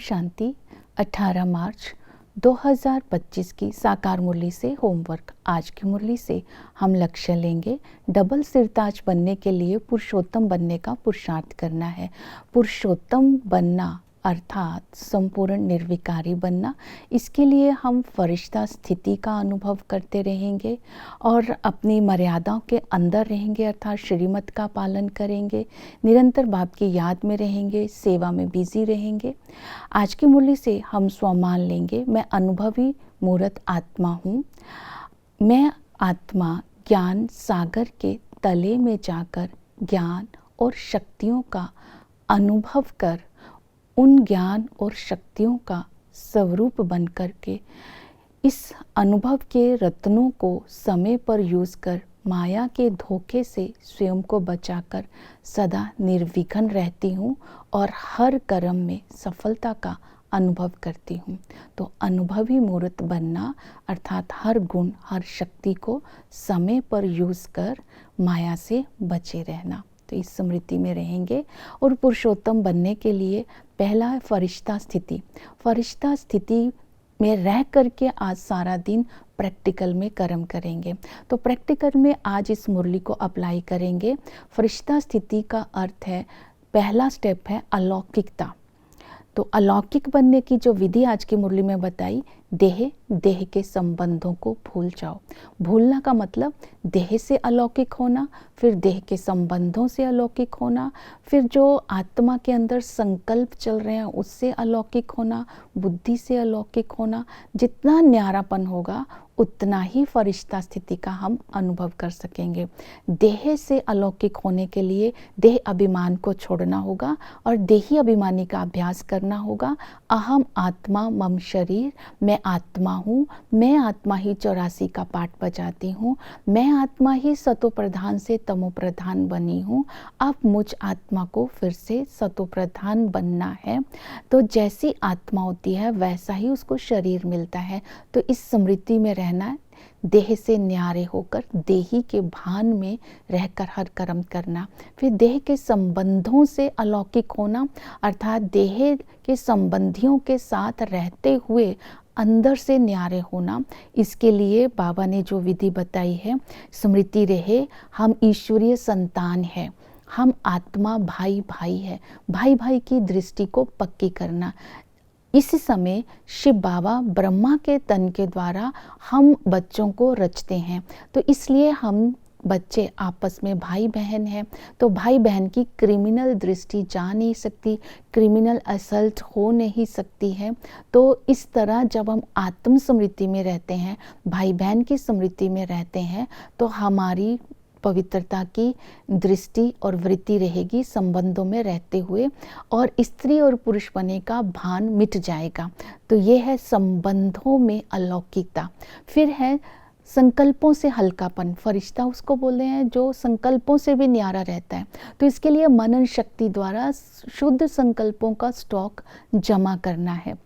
शांति 18 मार्च 2025 की साकार मुरली से होमवर्क। आज की मुरली से हम लक्ष्य लेंगे डबल सिरताज बनने के लिए पुरुषोत्तम बनने का पुरुषार्थ करना है। पुरुषोत्तम बनना अर्थात संपूर्ण निर्विकारी बनना। इसके लिए हम फरिश्ता स्थिति का अनुभव करते रहेंगे और अपनी मर्यादाओं के अंदर रहेंगे अर्थात श्रीमत का पालन करेंगे, निरंतर बाप की याद में रहेंगे, सेवा में बिजी रहेंगे। आज की मुरली से हम स्वमान लेंगे, मैं अनुभवी मूर्त आत्मा हूँ। मैं आत्मा ज्ञान सागर के तले में जाकर ज्ञान और शक्तियों का अनुभव कर उन ज्ञान और शक्तियों का स्वरूप बन कर के इस अनुभव के रत्नों को समय पर यूज कर माया के धोखे से स्वयं को बचाकर सदा निर्विघ्न रहती हूँ और हर कर्म में सफलता का अनुभव करती हूँ। तो अनुभवी मूर्त बनना अर्थात हर गुण हर शक्ति को समय पर यूज कर माया से बचे रहना। तो इस स्मृति में रहेंगे और पुरुषोत्तम बनने के लिए पहला है फरिश्ता स्थिति। फरिश्ता स्थिति में रह करके आज सारा दिन प्रैक्टिकल में कर्म करेंगे। तो प्रैक्टिकल में आज इस मुरली को अप्लाई करेंगे। फरिश्ता स्थिति का अर्थ है, पहला स्टेप है अलौकिकता। तो अलौकिक बनने की जो विधि आज की मुरली में बताई, देह के संबंधों को भूल जाओ। भूलना का मतलब देह से अलौकिक होना, फिर देह के संबंधों से अलौकिक होना, फिर जो आत्मा के अंदर संकल्प चल रहे हैं उससे अलौकिक होना, बुद्धि से अलौकिक होना। जितना न्यारापन होगा उतना ही फरिश्ता स्थिति का हम अनुभव कर सकेंगे। देह से अलौकिक होने के लिए देह अभिमान को छोड़ना होगा और देही अभिमानी का अभ्यास करना होगा। अहम आत्मा मम शरीर, मैं आत्मा हूँ, मैं आत्मा ही 84 का पाठ बजाती हूँ, मैं आत्मा ही सतो प्रधान से तमो प्रधान बनी हूँ। अब मुझ आत्मा को फिर से सतो प्रधान बनना है। तो जैसी आत्मा होती है वैसा ही उसको शरीर मिलता है। तो इस स्मृति में रहना है, देह से न्यारे होकर देही के भान में रहकर हर कर्म करना। फिर देह के संबंधों से अलौकिक होना अर्थात देह के संबंधियों के साथ रहते हुए अंदर से न्यारे होना। इसके लिए बाबा ने जो विधि बताई है, स्मृति रहे हम ईश्वरीय संतान है, हम आत्मा भाई भाई है। भाई भाई की दृष्टि को पक्की करना। इस समय शिव बाबा ब्रह्मा के तन के द्वारा हम बच्चों को रचते हैं। तो इसलिए हम बच्चे आपस में भाई बहन हैं। तो भाई बहन की क्रिमिनल दृष्टि जा नहीं सकती, क्रिमिनल असल्ट हो नहीं सकती है। तो इस तरह जब हम आत्म स्मृति में रहते हैं, भाई बहन की स्मृति में रहते हैं, तो हमारी पवित्रता की दृष्टि और वृत्ति रहेगी संबंधों में रहते हुए और स्त्री और पुरुष बने का भान मिट जाएगा। तो ये है संबंधों में अलौकिकता। फिर है संकल्पों से हल्कापन। फरिश्ता उसको बोलते हैं जो संकल्पों से भी न्यारा रहता है। तो इसके लिए मनन शक्ति द्वारा शुद्ध संकल्पों का स्टॉक जमा करना है।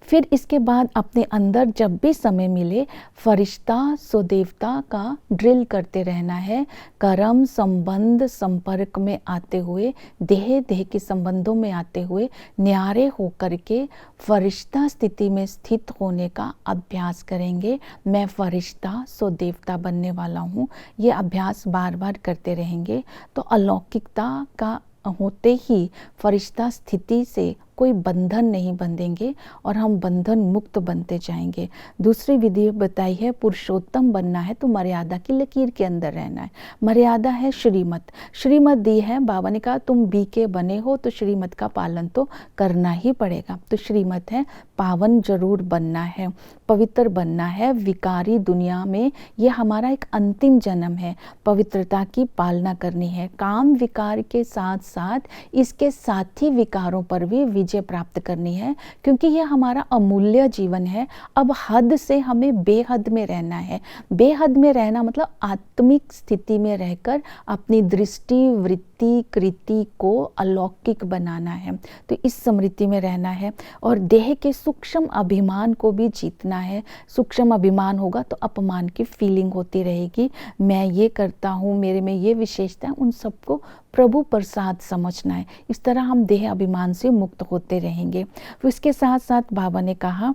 फिर इसके बाद अपने अंदर जब भी समय मिले फरिश्ता सुदेवता का ड्रिल करते रहना है। कर्म संबंध संपर्क में आते हुए देह के संबंधों में आते हुए न्यारे होकर के फरिश्ता स्थिति में स्थित होने का अभ्यास करेंगे। मैं फरिश्ता सुदेवता बनने वाला हूँ, ये अभ्यास बार बार करते रहेंगे। तो अलौकिकता का होते ही फरिश्ता स्थिति से कोई बंधन नहीं बंधेंगे और हम बंधन मुक्त बनते जाएंगे। दूसरी विधि बताई है पुरुषोत्तम बनना है तो मर्यादा की लकीर के अंदर रहना है। मर्यादा है श्रीमत। श्रीमत दी है, बाबा ने कहा तुम बी के बने हो तो श्रीमत का पालन तो करना ही पड़ेगा। तो श्रीमत है पावन जरूर बनना है, पवित्र बनना है। विकारी दुनिया में ये हमारा एक अंतिम जन्म है, पवित्रता की पालना करनी है। काम विकार के साथ साथ इसके साथी विकारों पर भी विजय प्राप्त करनी है, क्योंकि यह हमारा अमूल्य जीवन है। अब हद से हमें बेहद में रहना है। बेहद में रहना मतलब आत्मिक स्थिति में रहकर अपनी दृष्टि वृत्ति कृति को अलौकिक बनाना है। तो इस स्मृति में रहना है और देह के सूक्ष्म अभिमान को भी जीतना है। सूक्ष्म अभिमान होगा तो अपमान की फीलिंग होती रहेगी, मैं ये करता हूँ, मेरे में ये विशेषता है, उन सबको प्रभु प्रसाद समझना है। इस तरह हम देह अभिमान से मुक्त होते रहेंगे। फिर इसके साथ साथ बाबा ने कहा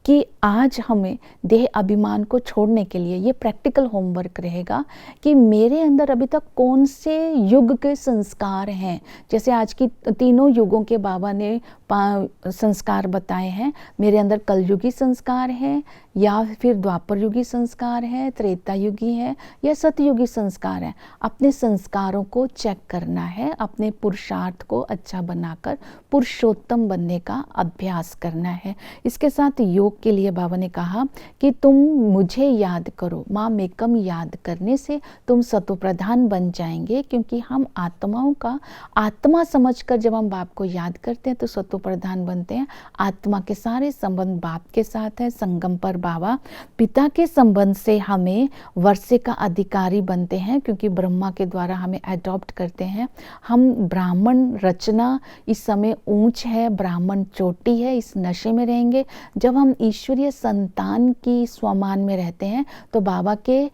कि आज हमें देह अभिमान को छोड़ने के लिए ये प्रैक्टिकल होमवर्क रहेगा कि मेरे अंदर अभी तक कौन से युग के संस्कार हैं। जैसे आज की तीनों युगों के बाबा ने संस्कार बताए हैं। मेरे अंदर कलयुगी संस्कार हैं, या फिर द्वापर युगी संस्कार है, त्रेता युगी है, या सतयुगी संस्कार है। अपने संस्कारों को चेक करना है, अपने पुरुषार्थ को अच्छा बनाकर पुरुषोत्तम बनने का अभ्यास करना है। इसके साथ योग के लिए बाबा ने कहा कि तुम मुझे याद करो, माँ मेकम याद करने से तुम सतोप्रधान बन जाएंगे, क्योंकि हम आत्माओं का आत्मा समझकर जब हम बाप को याद करते हैं तो सतोप्रधान बनते हैं। आत्मा के सारे संबंध बाप के साथ है। संगम पर बाबा पिता के संबंध से हमें वर्षे का अधिकारी बनते हैं, क्योंकि ब्रह्मा के द्वारा हमें अडॉप्ट करते हैं। हम ब्राह्मण रचना इस समय ऊंच है, ब्राह्मण चोटी है, इस नशे में रहेंगे। जब हम ईश्वरीय संतान की स्वमान में रहते हैं तो बाबा के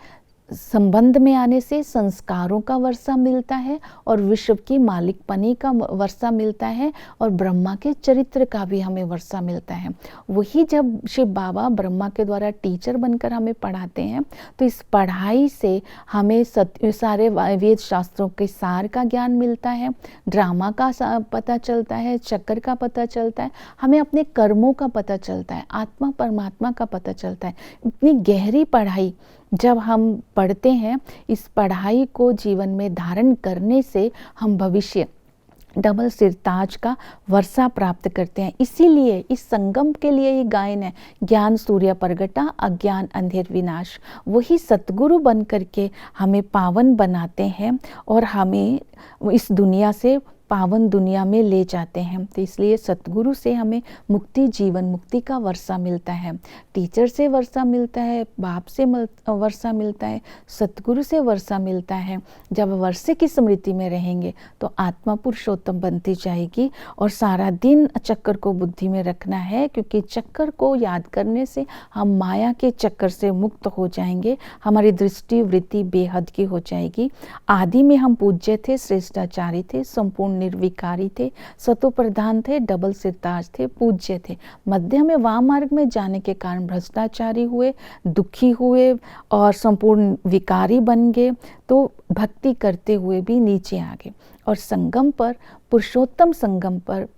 संबंध में आने से संस्कारों का वर्षा मिलता है और विश्व की मालिकपनी का वर्षा मिलता है और ब्रह्मा के चरित्र का भी हमें वर्षा मिलता है। वही जब शिव बाबा ब्रह्मा के द्वारा टीचर बनकर हमें पढ़ाते हैं तो इस पढ़ाई से हमें सारे वेद शास्त्रों के सार का ज्ञान मिलता है, ड्रामा का पता चलता है, चक्कर का पता चलता है, हमें अपने कर्मों का पता चलता है, आत्मा परमात्मा का पता चलता है। इतनी गहरी पढ़ाई जब हम पढ़ते हैं, इस पढ़ाई को जीवन में धारण करने से हम भविष्य डबल सिरताज का वर्षा प्राप्त करते हैं। इसीलिए इस संगम के लिए ये गायन है, ज्ञान सूर्य प्रगटा अज्ञान अंधेर विनाश। वही सतगुरु बन करके हमें पावन बनाते हैं और हमें इस दुनिया से पावन दुनिया में ले जाते हैं। तो इसलिए सतगुरु से हमें मुक्ति, जीवन मुक्ति का वर्षा मिलता है। टीचर से वर्षा मिलता है, बाप से वर्षा मिलता है, सतगुरु से वर्षा मिलता है। जब वर्षे की स्मृति में रहेंगे तो आत्मा पुरुषोत्तम बनती जाएगी। और सारा दिन चक्कर को बुद्धि में रखना है, क्योंकि चक्कर को याद करने से हम माया के चक्कर से मुक्त हो जाएंगे। हमारी दृष्टि वृत्ति बेहद की हो जाएगी। आदि में हम पूज्य थे, श्रेष्ठाचारी थे, संपूर्ण निर्विकारी थे, सतोप्रधान थे, डबल सिरताज थे, पूज्य थे। मध्य में वाम मार्ग में जाने के कारण भ्रष्टाचारी हुए, दुखी हुए और संपूर्ण विकारी बन गए, तो भक्ति करते हुए भी नीचे आ गए। और संगम पर, पुरुषोत्तम संगम पर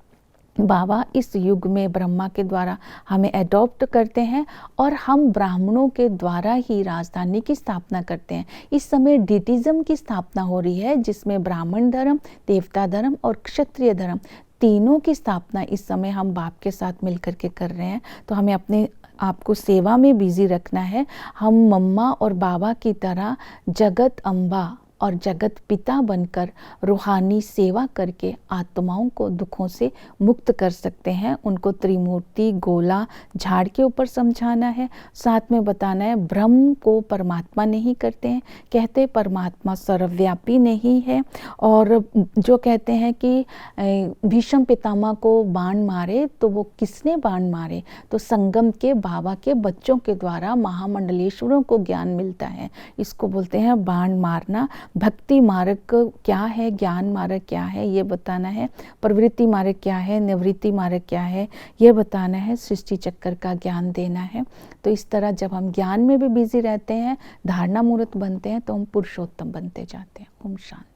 बाबा इस युग में ब्रह्मा के द्वारा हमें एडॉप्ट करते हैं और हम ब्राह्मणों के द्वारा ही राजधानी की स्थापना करते हैं। इस समय डिटिज्म की स्थापना हो रही है, जिसमें ब्राह्मण धर्म, देवता धर्म और क्षत्रिय धर्म तीनों की स्थापना इस समय हम बाप के साथ मिलकर के कर रहे हैं। तो हमें अपने आपको सेवा में बिजी रखना है। हम मम्मा और बाबा की तरह जगत अम्बा और जगत पिता बनकर रूहानी सेवा करके आत्माओं को दुखों से मुक्त कर सकते हैं। उनको त्रिमूर्ति गोला झाड़ के ऊपर समझाना है, साथ में बताना है ब्रह्म को परमात्मा नहीं करते हैं, कहते परमात्मा सर्वव्यापी नहीं है। और जो कहते हैं कि भीष्म पितामह को बाण मारे, तो वो किसने बाण मारे? तो संगम के बाबा के बच्चों के द्वारा महामंडलेश्वरों को ज्ञान मिलता है। इसको बोलते हैं बाण मारना। भक्ति मार्ग क्या है, ज्ञान मार्ग क्या है, ये बताना है। प्रवृत्ति मार्ग क्या है, निवृत्ति मार्ग क्या है, ये बताना है। सृष्टि चक्कर का ज्ञान देना है। तो इस तरह जब हम ज्ञान में भी बिजी रहते हैं, धारणा मूर्त बनते हैं, तो हम पुरुषोत्तम बनते जाते हैं। ओम शांति।